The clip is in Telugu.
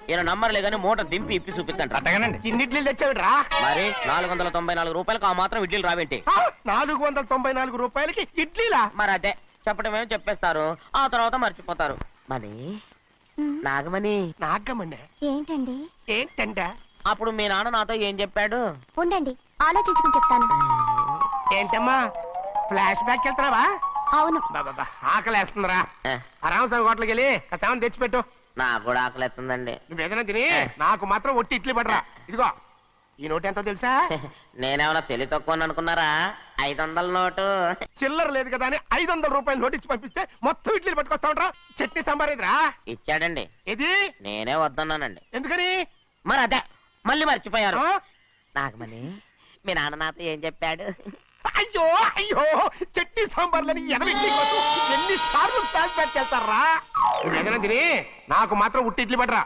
ఈయన నంబర్లే గానీ మూట దింపి ఇప్పి చూపించండి. అట్టగానండి. ఇన్ని ఇడ్లీలు తెచ్చావిడ్రా? మరి 494 రూపాయలకు ఆ మాత్రం ఇడ్లీలు రావేంటి? 494 రూపాయలకి ఇడ్లీలా? మరి అదే చెప్పడమేమో చెప్పేస్తారు, ఆ తర్వాత మర్చిపోతారు. మనీ నాగమణి, నాగమ్మన్నా ఏంటండి? ఏంటంట? అప్పుడు మీ నాన్న నాతో ఏం చెప్పాడు? ఉండండి, ఆలోచించుకుని చెప్తాను. ఏంటమ్మా ఫ్లాష్ బ్యాక్ వెళ్తున్నావా? అవును. బాబా ఆకలేస్తుందిరా. ఏ, ఆ రామస్వామి హోటల్కి వెళ్ళి కాస్త తెచ్చిపెట్టు. నాకు కూడా ఆకలిస్తుందండి. నువ్వేదైనా తిని నాకు మాత్రం ఒట్టి ఇడ్లీ పడరా. ఇదిగో ఈ నోటు ఎంతో తెలుసా? నేనేమన్నా తెలివి తక్కువ అనుకున్నారా? 500 నోటు. చిల్లర లేదు కదా అని 500 రూపాయలు నోటు ఇచ్చి పంపిస్తే మొత్తం ఇడ్లీలు పట్టుకొస్తా ఉంటా. చట్నీ సాంబార్ ఇదిరా. ఇచ్చాడండి, ఇది నేనే వద్దన్నానండి. ఎందుకని? మరి అదే మళ్ళీ మర్చిపోయారు. ఆ? నాగమణి, మీ నాన్న నాతో ఏం చెప్పాడు? అయ్యో అయ్యో చట్నీ సాంబార్లని ఎన్నిసార్లు ఫ్లాష్ బ్యాక్ వెళ్తారా? నువ్వేదైనా తిని నాకు మాత్రం ఉట్టి ఇడ్లీ పడరా.